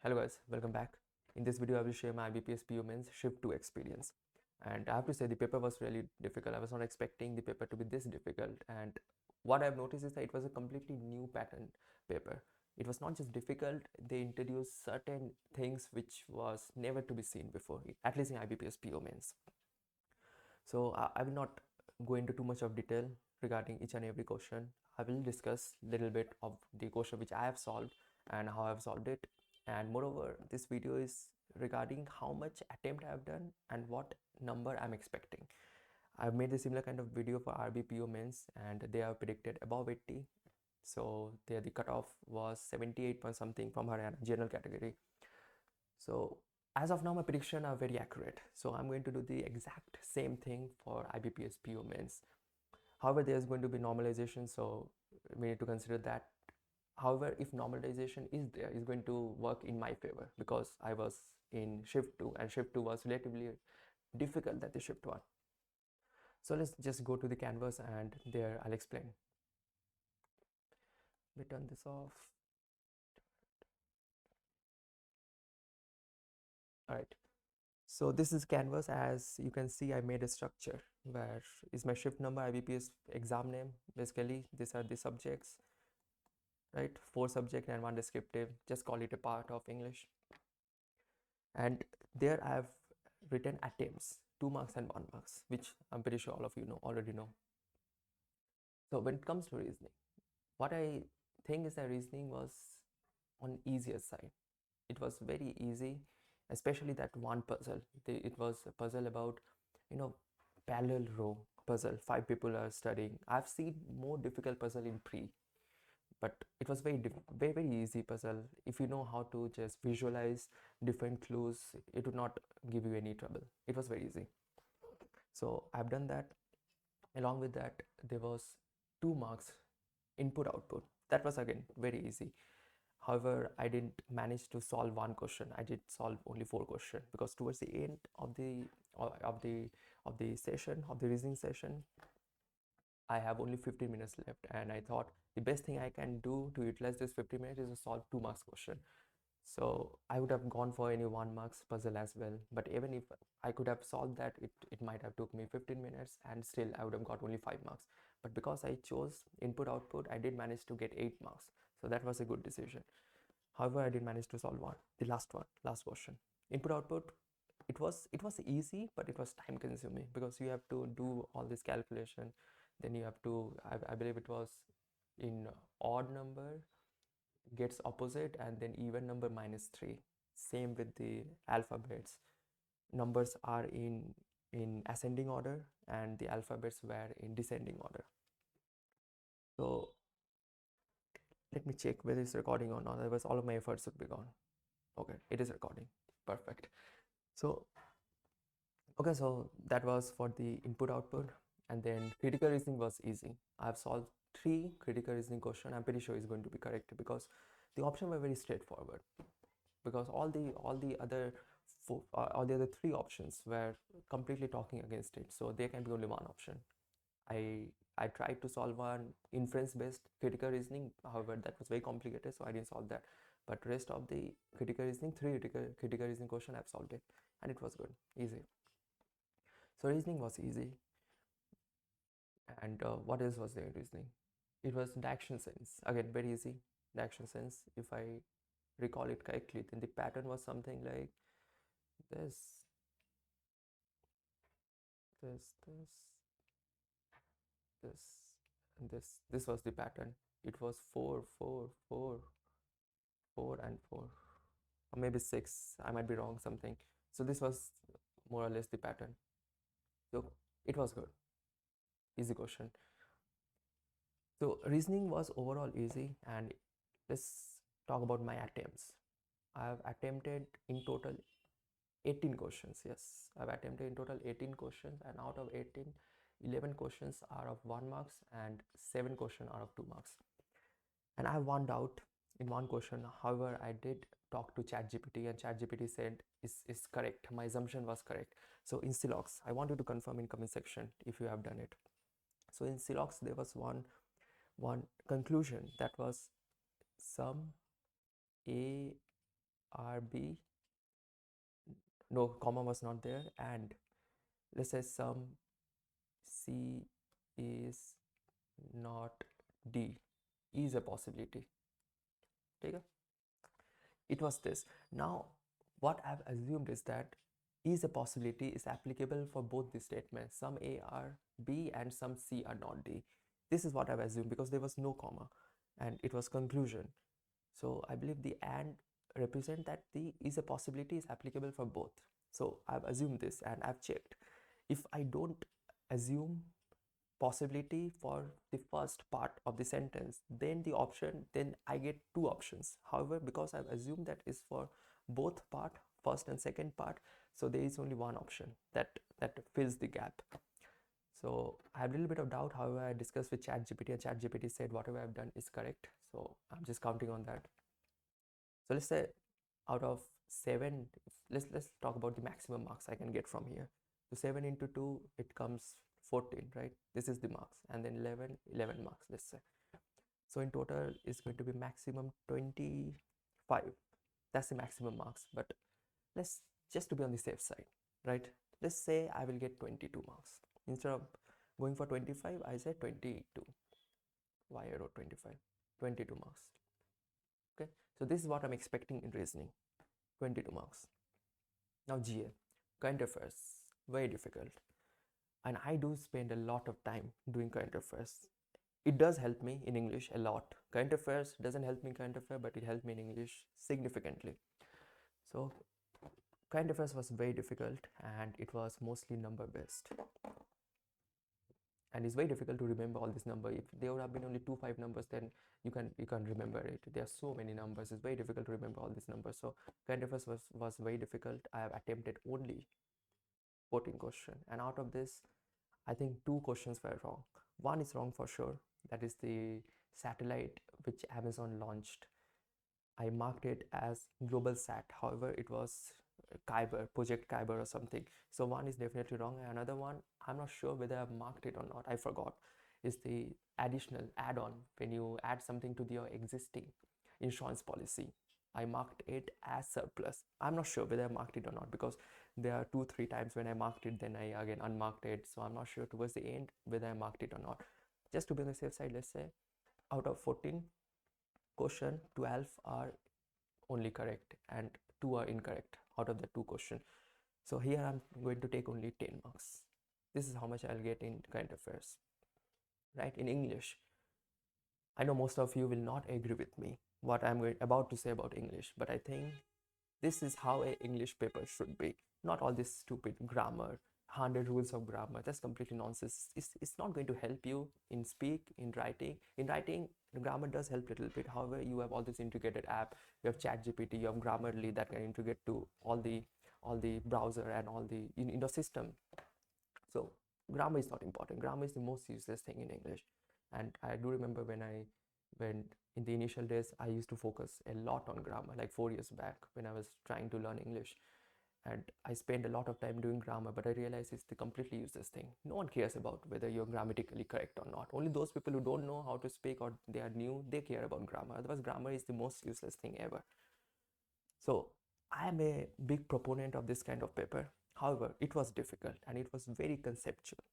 Hello guys, welcome back. In this video I will share my IBPS PO Mains Shift 2 experience. And I have to say the paper was really difficult. I was not expecting the paper to be this difficult, and what I've noticed is that it was a completely new pattern paper. It was not just difficult, they introduced certain things which was never to be seen before, at least in IBPS PO Mains. So I will not go into too much of detail regarding each and every question. I will discuss a little bit of the question which I have solved and how I have solved it. And moreover, this video is regarding how much attempt I have done and what number I'm expecting. I've made a similar kind of video for RBPO mains and they have predicted above 80. So there the cutoff was 78 point something from Haryana general category. So as of now, my prediction are very accurate. So I'm going to do the exact same thing for IBPS PO mains. However, there's going to be normalization, so we need to consider that. However, if normalization is there, it's going to work in my favor because I was in shift 2 and shift 2 was relatively difficult than the shift 1. So let's just go to the canvas and there I'll explain. We turn this off. All right. So this is canvas. As you can see, I made a structure where is my shift number, IBPS exam name. Basically, these are the subjects, right? 4 subject and 1 descriptive. Just call it a part of English. And there I have written attempts, 2 marks and 1 marks, which I'm pretty sure all of you already know. So when it comes to reasoning, what I think is that reasoning was on easier side. It was very easy, especially that one puzzle. It was a puzzle about, parallel row puzzle. 5 people are studying. I've seen more difficult puzzle in pre, but it was very easy puzzle. If you know how to just visualize different clues, it would not give you any trouble. It was very easy. So I've done that. Along with that, there was 2 marks input output. That was again very easy. However, I didn't manage to solve one question. I did solve only 4 questions because towards the end of the session, of the reasoning session, I have only 15 minutes left, and I thought the best thing I can do to utilize this 15 minutes is to solve 2 marks question. So I would have gone for any 1 marks puzzle as well. But even if I could have solved that, it might have took me 15 minutes and still I would have got only 5 marks. But because I chose input output, I did manage to get 8 marks. So that was a good decision. However, I did manage to solve the last question. Input output, it was easy, but it was time consuming because you have to do all this calculation. Then you have to, I believe it was in odd number gets opposite and then even number -3. Same with the alphabets. Numbers are in ascending order and the alphabets were in descending order. So let me check whether it's recording or not, otherwise all of my efforts would be gone. Okay, it is recording. Perfect. So okay, so that was for the input output. And then critical reasoning was easy. I've solved 3 critical reasoning questions. I'm pretty sure it's going to be correct because the options were very straightforward. Because all the other 3 options were completely talking against it. So there can be only one option. I tried to solve one inference based critical reasoning. However, that was very complicated, so I didn't solve that. But rest of the critical reasoning, 3 critical reasoning question, I've solved it, and it was good, easy. So reasoning was easy. And what else was there in reasoning? It was the action sense. Again, very easy. The action sense, if I recall it correctly, then the pattern was something like this, this, this, and this. This was the pattern. It was 4, 4, 4, 4, and 4, or maybe 6. I might be wrong something. So this was more or less the pattern. So it was good. Easy question. So reasoning was overall easy, and let's talk about my attempts. I have attempted in total 18 questions. Yes, I've attempted in total 18 questions, and out of 18, 11 questions are of 1 marks and 7 questions are of 2 marks. And I have one doubt in one question. However, I did talk to ChatGPT and ChatGPT said is correct. My assumption was correct. So in Silox, I want you to confirm in comment section if you have done it. So in Silox, there was one conclusion that was sum A RB, no comma was not there, and let's say some C is not D is a possibility. Okay? It was this. Now, what I've assumed is that is a possibility is applicable for both these statements. Some A are B and some C are not D. This is what I've assumed because there was no comma and it was conclusion. So I believe the and represent that the is a possibility is applicable for both. So I've assumed this and I've checked. If I don't assume possibility for the first part of the sentence, then the option, then I get two options. However, because I've assumed that is for both part, first and second part, so there is only one option that fills the gap. So I have a little bit of doubt. However, I discussed with ChatGPT and ChatGPT said whatever I've done is correct. So I'm just counting on that. So let's say out of 7, let's talk about the maximum marks I can get from here. So 7 into 2, it comes 14, right? This is the marks, and then 11 marks, let's say. So in total is going to be maximum 25. That's the maximum marks, but let's just to be on the safe side, right? Let's say I will get 22 marks. Instead of going for 25, I said 22. Why I wrote 25? 22 marks. Okay, so this is what I'm expecting in reasoning. 22 marks. Now GA, current affairs, very difficult. And I do spend a lot of time doing current affairs. It does help me in English a lot. Current affairs doesn't help me in current affairs, but it helped me in English significantly. So current affairs was very difficult and it was mostly number based. And it's very difficult to remember all these numbers. If there would have been only 2 5 numbers, then you can remember it. There are so many numbers, it's very difficult to remember all these numbers. So current affairs was very difficult. I have attempted only 14 questions, and out of this I think 2 questions were wrong. One is wrong for sure, that is the satellite which Amazon launched. I marked it as global sat, however it was Kyber, project Kyber or something. So one is definitely wrong. Another one, I'm not sure whether I've marked it or not, I forgot, is the additional add-on. When you add something to your existing insurance policy, I marked it as surplus. I'm not sure whether I marked it or not, because there are 2 3 times when I marked it, then I again unmarked it. So I'm not sure towards the end whether I marked it or not. Just to be on the safe side, let's say out of 14 question, 12 are only correct and 2 are incorrect out of the 2 question. So here I'm going to take only 10 marks. This is how much I'll get in current affairs, right? In English, I know most of you will not agree with me what I'm about to say about English, but I think this is how an English paper should be. Not all this stupid grammar, 100 rules of grammar. That's completely nonsense. It's not going to help you in speak, in writing. In writing, the grammar does help a little bit. However, you have all this integrated app. You have ChatGPT, you have Grammarly that can integrate to all the browser and all the in the system. So grammar is not important. Grammar is the most useless thing in English. And I do remember when in the initial days I used to focus a lot on grammar, like 4 years back when I was trying to learn English. And I spent a lot of time doing grammar, but I realized it's the completely useless thing. No one cares about whether you're grammatically correct or not. Only those people who don't know how to speak or they are new, they care about grammar. Otherwise, grammar is the most useless thing ever. So I am a big proponent of this kind of paper. However, it was difficult and it was very conceptual.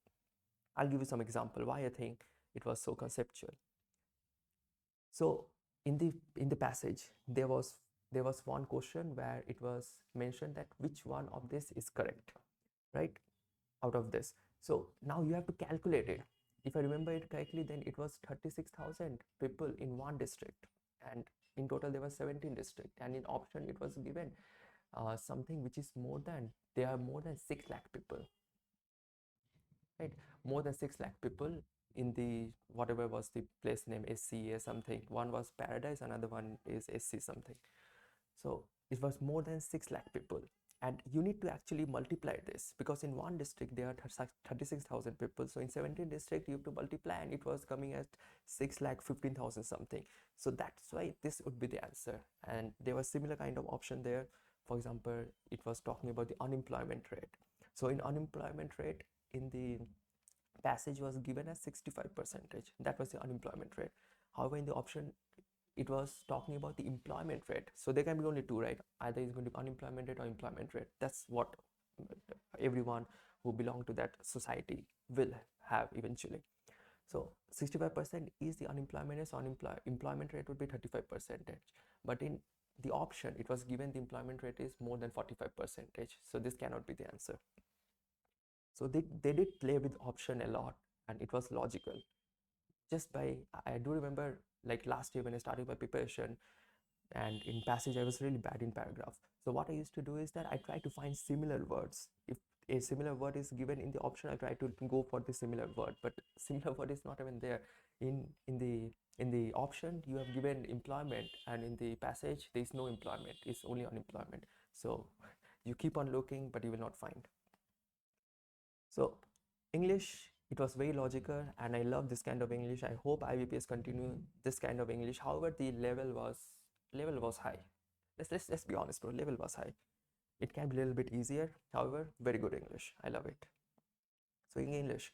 I'll give you some example why I think it was so conceptual. So in the passage, there was one question where it was mentioned that which one of this is correct, right? Out of this. So now you have to calculate it. If I remember it correctly, then it was 36,000 people in one district, and in total there were 17 districts, and in option it was given something which is there are more than 6 lakh people, right? More than 6 lakh people in the whatever was the place name, SCA something. One was Paradise, another one is SC something. So it was more than 6 lakh people, and you need to actually multiply this, because in one district there are 36,000 people. So in 17 district you have to multiply, and it was coming at 6 lakh 15,000 something. So that's why this would be the answer. And there was similar kind of option there. For example, it was talking about the unemployment rate. So in unemployment rate, in the passage was given as 65%. That was the unemployment rate. However, in the option it was talking about the employment rate. So there can be only two, right? Either it's going to be unemployment rate or employment rate. That's what everyone who belong to that society will have eventually. So 65% is the unemployment rate, so employment rate would be 35%. But in the option, it was given the employment rate is more than 45%. So this cannot be the answer. So they did play with option a lot, and it was logical. Just by, I do remember like last year when I started my preparation, and in passage I was really bad in paragraph. So what I used to do is that I try to find similar words. If a similar word is given in the option, I try to go for the similar word, but similar word is not even there. In the option you have given employment, and in the passage there is no employment, it's only unemployment. So you keep on looking, but you will not find. So English, it was very logical, and I love this kind of English. I hope IBPS continue this kind of English. However, the level was high. Let's be honest, bro. Level was high. It can be a little bit easier. However, very good English. I love it. So in English,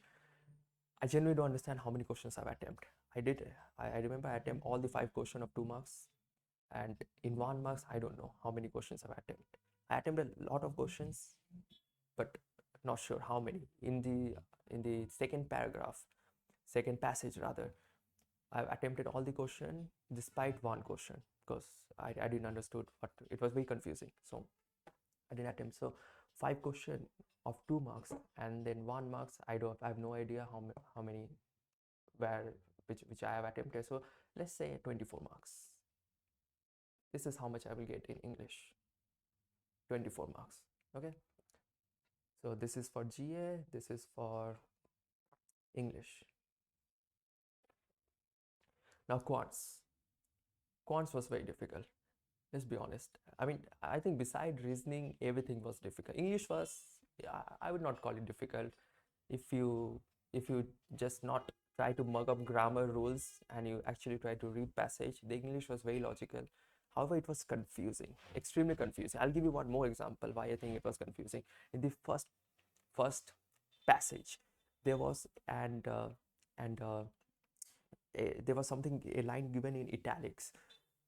I genuinely don't understand how many questions I've attempted. I remember I attempt all the 5 questions of 2 marks, and in 1 marks, I don't know how many questions I've attempted. I attempted a lot of questions, but not sure how many. In the second paragraph, second passage rather, I've attempted all the question despite 1 question, because I didn't understood what it was very confusing. So I didn't attempt. So 5 question of 2 marks, and then 1 marks. I have no idea how many where which I have attempted. So let's say 24 marks. This is how much I will get in English. 24 marks. Okay. So this is for GA. This is for English. Now quants. Quants was very difficult. Let's be honest. I mean, I think beside reasoning, everything was difficult. English was, I would not call it difficult. If you just not try to mug up grammar rules and you actually try to read passage, the English was very logical. However, it was confusing, extremely confusing. I'll give you one more example why I think it was confusing. In the first passage, there was there was something, a line given in italics.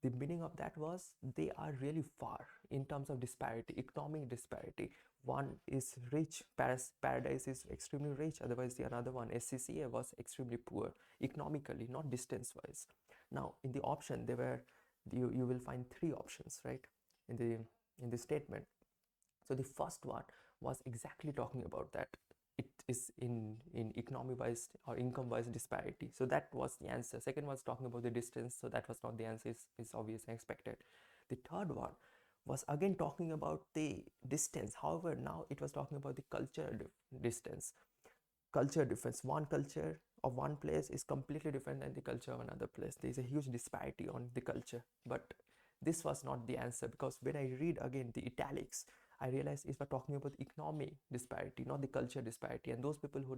The meaning of that was they are really far in terms of disparity, economic disparity. One is rich, paradise is extremely rich, otherwise the another one, SCCA, was extremely poor economically, not distance wise. Now in the option, there were, you will find 3 options, right, in the statement. So the first one was exactly talking about that. It is in economy wise or income wise disparity. So that was the answer. Second was talking about the distance. So that was not the answer. It's obvious and expected. The third one was again talking about the distance. However, now it was talking about the culture distance. Culture difference. One culture of one place is completely different than the culture of another place. There is a huge disparity on the culture. But this was not the answer, because when I read again the italics, I realized it's talking about economic disparity, not the culture disparity. And those people who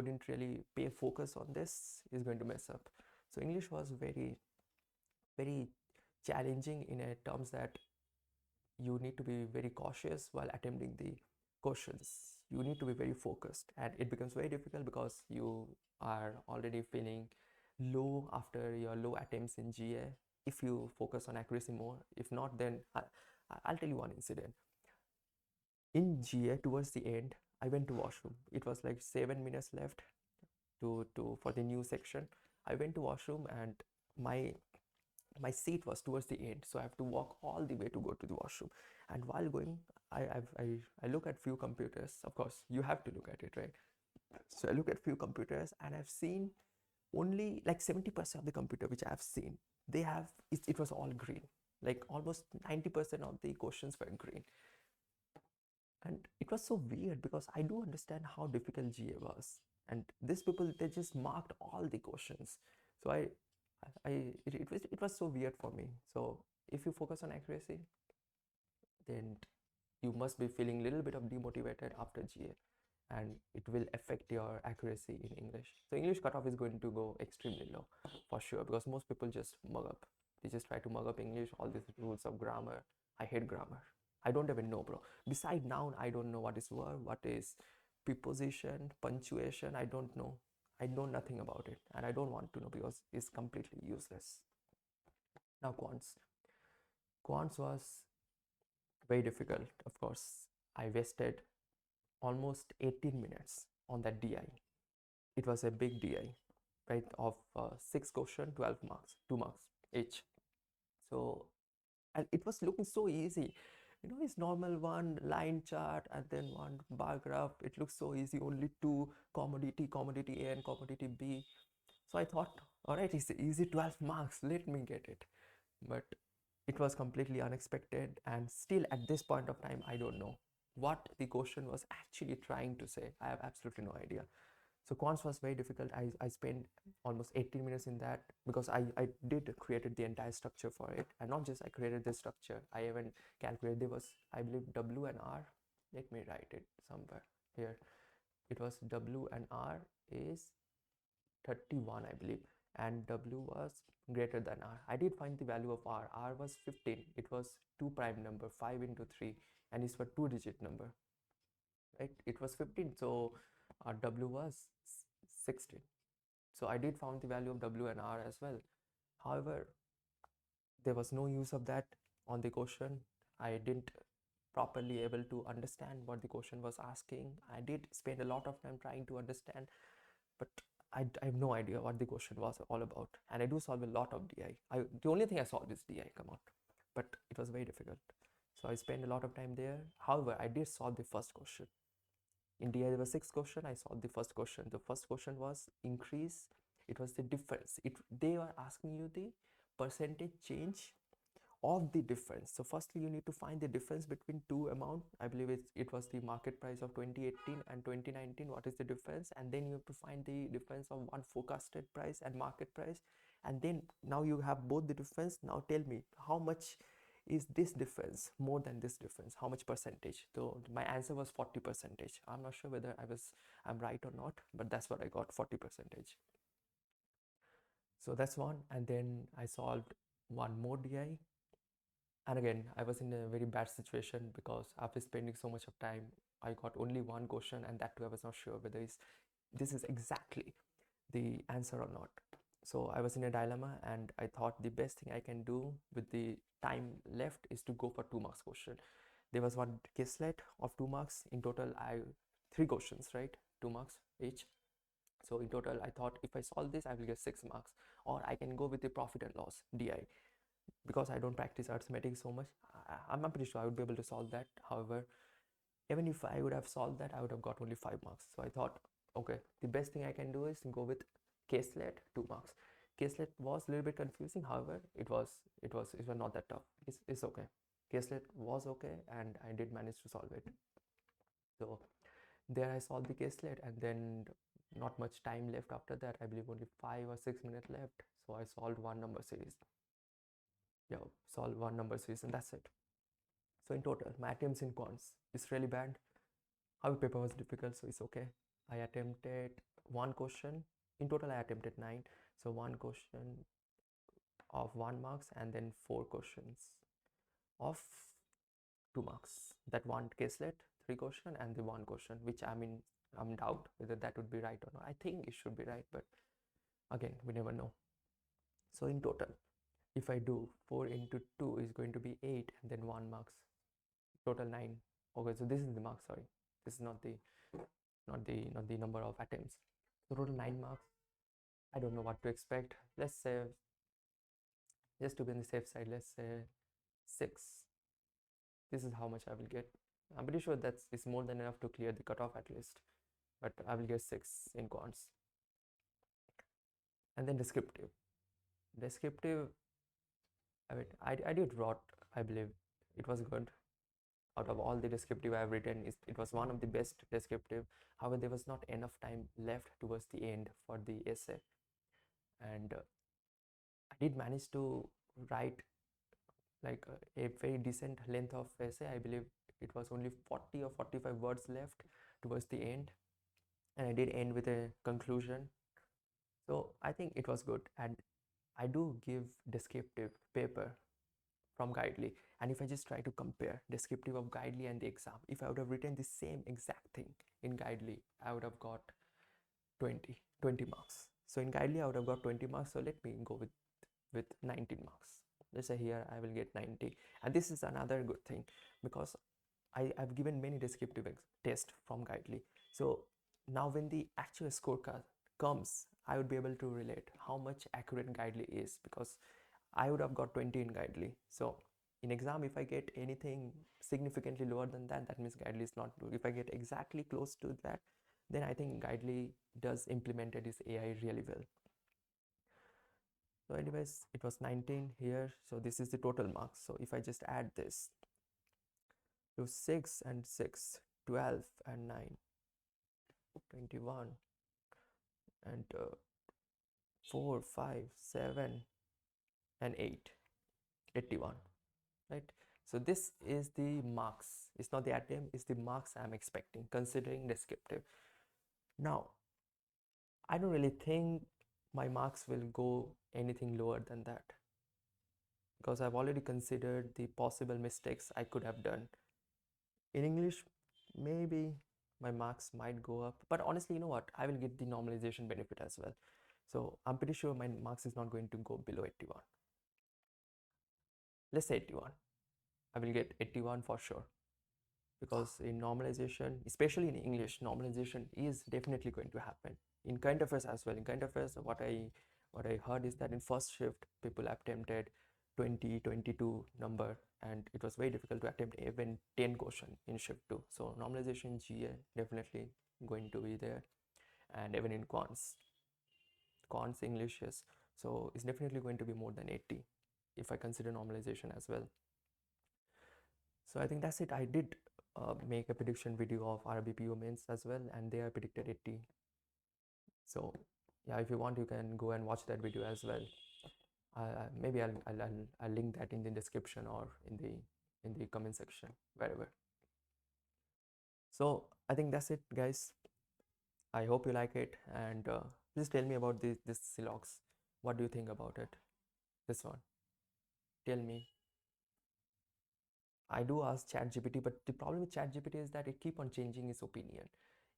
didn't really pay focus on this is going to mess up. So English was very, very challenging in a terms that you need to be very cautious while attempting the questions. You need to be very focused, and it becomes very difficult because you are already feeling low after your low attempts in GA. If you focus on accuracy more, if not, then I'll tell you one incident. In GA, towards the end, I went to washroom. It was like 7 minutes left for the new section. I went to washroom, and my seat was towards the end, so I have to walk all the way to go to the washroom. And while going, I look at few computers. Of course, you have to look at it, right? So I look at few computers, and I've seen only like 70% of the computer which I have seen, it was all green. Like almost 90% of the questions were green. And it was so weird because I do understand how difficult GA was. And these people, they just marked all the questions. So it was so weird for me. So if you focus on accuracy, then you must be feeling a little bit of demotivated after GA, and it will affect your accuracy in English. So English cutoff is going to go extremely low for sure, because most people just mug up. They just try to mug up English, all these rules of grammar. I hate grammar. I don't even know, bro. Beside noun, I don't know what is verb, what is preposition, punctuation. I don't know. I know nothing about it, and I don't want to know because it's completely useless. Now quants was very difficult. Of course, I wasted almost 18 minutes on that DI. It was a big DI, right, of 6 question, 12 marks, 2 marks each. So, and it was looking so easy. It's normal one line chart and then one bar graph. It looks so easy, only two commodity A and commodity B. So I thought, all right, it's easy, 12 marks, let me get it. But it was completely unexpected, and still at this point of time, I don't know what the question was actually trying to say. I have absolutely no idea. So quants was very difficult. I spent almost 18 minutes in that because I did created the entire structure for it, and not just I created the structure, I even calculated there was, I believe, W and R. Let me write it somewhere here. It was W and R is 31, I believe, and W was greater than R. I did find the value of R. R was 15. It was two prime number, 5 into 3, and it's for two-digit number, right? It was 15, so W was 16. So I did found the value of W and R as well. However, there was no use of that on the question. I didn't properly able to understand what the question was asking. I did spend a lot of time trying to understand, but I have no idea what the question was all about. And I do solve a lot of DI. The only thing I solved is DI, come on. But it was very difficult. So I spent a lot of time there. However, I did solve the first question. In DI, there were 6 questions. I solved the first question. The first question was increase. It was the difference. They were asking you the percentage change of the difference. So firstly, you need to find the difference between two amount. I believe it was the market price of 2018 and 2019. What is the difference? And then you have to find the difference of one forecasted price and market price. And then now you have both the difference. Now tell me how much is this difference more than this difference, how much percentage? So my answer was 40 percentage. I'm not sure whether I'm right or not, but that's what I got, 40 percentage. So that's one. And then I solved one more DI. And again, I was in a very bad situation because after spending so much of time, I got only one question, and that too I was not sure whether this is exactly the answer or not. So I was in a dilemma, and I thought the best thing I can do with the time left is to go for 2 marks question. There was one caselet of 2 marks. In total, 3 questions, right? 2 marks each. So in total, I thought if I solve this, I will get 6 marks, or I can go with the profit and loss DI. Because I don't practice arithmetic so much, I'm pretty sure I would be able to solve that. However, even if I would have solved that, I would have got only 5 marks. So I thought, okay, the best thing I can do is go with caselet 2 marks. Caselet was a little bit confusing. However, it was not that tough. It's okay. Caselet was okay, and I did manage to solve it. So there I solved the caselet, and then not much time left after that. I believe only 5 or 6 minutes left. So I solved one number series. Yeah, solve one number series, and that's it. So in total, my attempts in quants is really bad. Our paper was difficult, so it's okay. I attempted one question. In total, I attempted 9. So one question of 1 marks, and then 4 questions of 2 marks. That one caselet, 3 question, and the one question, which I'm doubt whether that would be right or not. I think it should be right, but again, we never know. So in total, if I do 4 into 2 is going to be 8, and then 1 marks, total 9. Okay, so this is the mark, sorry, this is not the number of attempts. So total 9 marks. I don't know what to expect. Let's say, just to be on the safe side, let's say 6. This is how much I will get. I'm pretty sure it's more than enough to clear the cutoff at least, but I will get 6 in quants. And then descriptive, I did rot. I believe it was good. Out of all the descriptive I have written, it was one of the best descriptive. However, there was not enough time left towards the end for the essay, and I did manage to write like a very decent length of essay. I believe it was only 40 or 45 words left towards the end, and I did end with a conclusion. So I think it was good, and I do give descriptive paper from Guidely. And if I just try to compare descriptive of Guidely and the exam, if I would have written the same exact thing in Guidely, I would have got 20 marks. So in Guidely, I would have got 20 marks. So let me go with 19 marks. let's say here I will get 90. And this is another good thing, because I've given many descriptive tests from Guidely. So now when the actual scorecard comes, I would be able to relate how much accurate Guidely is, because I would have got 20 in Guidely. So in exam, if I get anything significantly lower than that, that means Guidely is not good. If I get exactly close to that, then I think Guidely does implemented its AI really well. So anyways, it was 19 here. So this is the total marks. So if I just add this to 6 and 6, 12 and 9, 21 and 4, 5, 7 and 8, 81, right? So this is the marks. It's not the attempt, it's the marks I'm expecting considering descriptive. Now, I don't really think my marks will go anything lower than that, because I've already considered the possible mistakes I could have done. In English, maybe my marks might go up, but honestly, you know what? I will get the normalization benefit as well. So I'm pretty sure my marks is not going to go below 81. Let's say 81. I will get 81 for sure, because in normalization, especially in English, normalization is definitely going to happen. In current affairs as well. In current affairs, what I heard is that in first shift, people attempted 20, 22 number, and it was very difficult to attempt even 10 question in shift 2. So normalization GA definitely going to be there, and even in cons English is, so it's definitely going to be more than 80 if I consider normalization as well. So I think that's it. I did make a prediction video of IBPS PO Mains as well, and they are predicted 80. So yeah, if you want, you can go and watch that video as well. Maybe I'll link that in the description or in the comment section, wherever. So I think that's it, guys. I hope you like it, and please tell me about this Silox. What do you think about it? This one. Tell me. I do ask ChatGPT, but the problem with ChatGPT is that it keep on changing its opinion.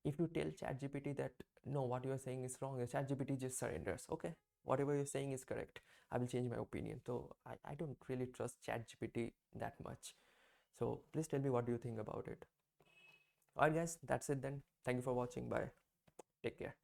If you tell ChatGPT that no, what you are saying is wrong, ChatGPT just surrenders. Okay, whatever you're saying is correct. I will change my opinion. So I don't really trust ChatGPT that much. So please tell me what do you think about it. Alright guys, that's it then. Thank you for watching. Bye. Take care.